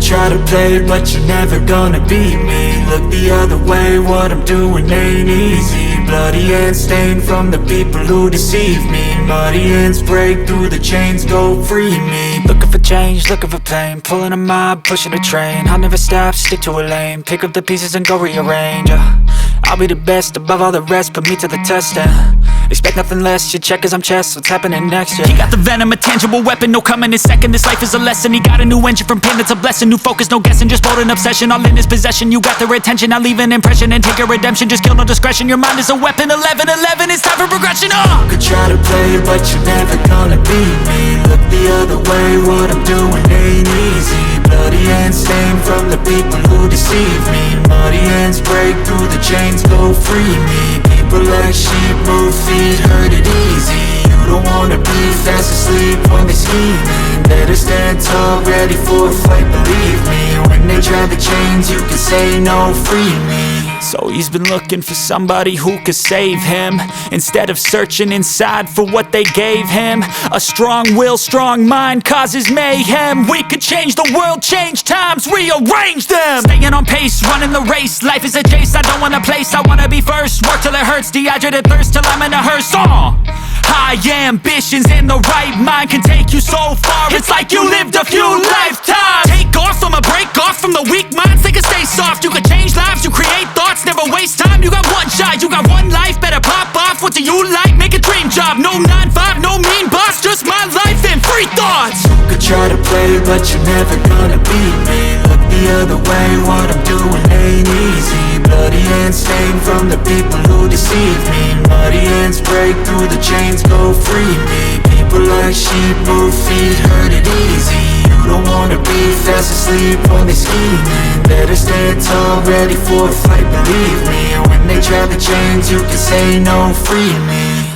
try to play, but you're never gonna beat me. Look the other way, what I'm doing ain't easy. Bloody hands stained from the people who deceive me. Muddy hands break through the chains, go free me. Looking for change, looking for pain, pulling a mob, pushing a train. I'll never stop, stick to a lane, pick up the pieces and go rearrange. I'll be the best above all the rest, put me to the test and expect nothing less, your check is I'm chess, what's happening next, yeah. He got the venom, a tangible weapon, no coming in second. This life is a lesson, he got a new engine from pain, it's a blessing. New focus, no guessing, just bold and obsession, all in his possession. You got their attention, I'll leave an impression and take your redemption. Just kill, no discretion, your mind is a weapon. 11-11, it's time for progression, You could try to play, but you're never gonna beat me. Look the other way, what I'm doing ain't easy. Bloody hands stained from the people who deceive me. Muddy hands break through the chains, go free me. People like sheep move feet, hurt it easy. You don't wanna be fast asleep when they scheming. Better stand tall, ready for a fight, believe me. When they try the chains, you can say no, free me. So he's been looking for somebody who could save him, instead of searching inside for what they gave him. A strong will, strong mind causes mayhem. We could change the world, change times, rearrange them. Staying on pace, running the race. Life is a chase, I don't want a place, I wanna be first. Work till it hurts, dehydrated thirst till I'm in a hearse. High ambitions and the right mind can take you so far. It's like you lived a few lifetimes. Take off from a break off from the weak minds, they can stay soft. You can change lives, you create thoughts, never waste time. You got one shot, you got one life, better pop off. What do you like? Make a dream job. No 9-5, no mean boss, just my life and free thoughts. You could try to play, but you're never gonna beat me. Look the other way, what I'm doing ain't easy. Bloody hands stained from the people who deceive me. Muddy hands break through the chains, go free me. People like sheep move feet, hurt it easy. You don't wanna be fast asleep when they scheming. Better stand tall, ready for a fight, believe me. When they try the chains, you can say no, free me.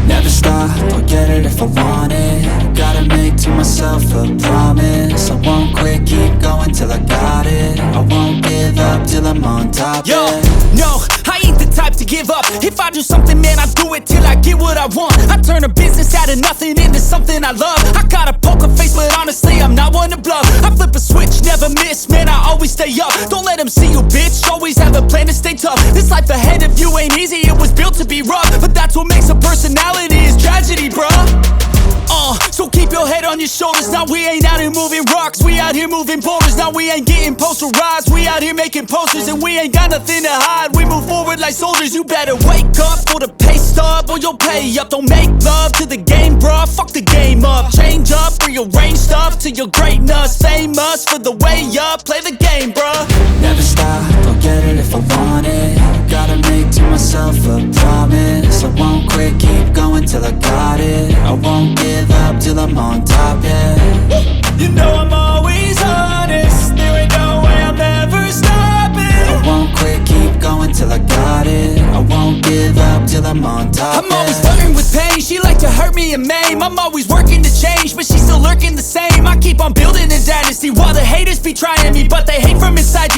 Never stop, I'll get it if I want it. Gotta make to myself a promise. I won't quit, keep going till I got it. I won't give up till I'm on top. Yo, no, I ain't the type to give up. If I do something, man, I do it till I get what I want. I turn a business out of nothing into something I love. I got a poker face, but honestly, I'm not one to bluff. I flip a switch, never miss, man, I always stay up. Don't let them see you, bitch, always have a plan to stay tough. This life ahead of you ain't easy, it was built to be rough. But that's what makes a personality, is tragedy, bruh. So keep your head on your shoulders. Now we ain't out here moving rocks, we out here moving boulders. Now we ain't getting posterized, we out here making posters. And we ain't got nothing to hide, we move forward like soldiers. You better wake up for the pay stub, or you'll pay up. Don't make love to the game, bruh, fuck the game up. Change up, rearrange stuff to your greatness. Famous for the way up, play the game, bruh. Never stop, I'll get it if I want it. Gotta make to myself a promise. I won't quit, keep going till I got it. I won't give up till I'm on top, yeah. You know I'm always honest, there ain't no way I'm ever stopping. I won't quit, keep going till I got it. I won't give up till I'm on top, I'm always flirting with pain, she like to hurt me and maim. I'm always working to change, but she's still lurking the same. I keep on building a dynasty while the haters be trying me, but they hate from inside.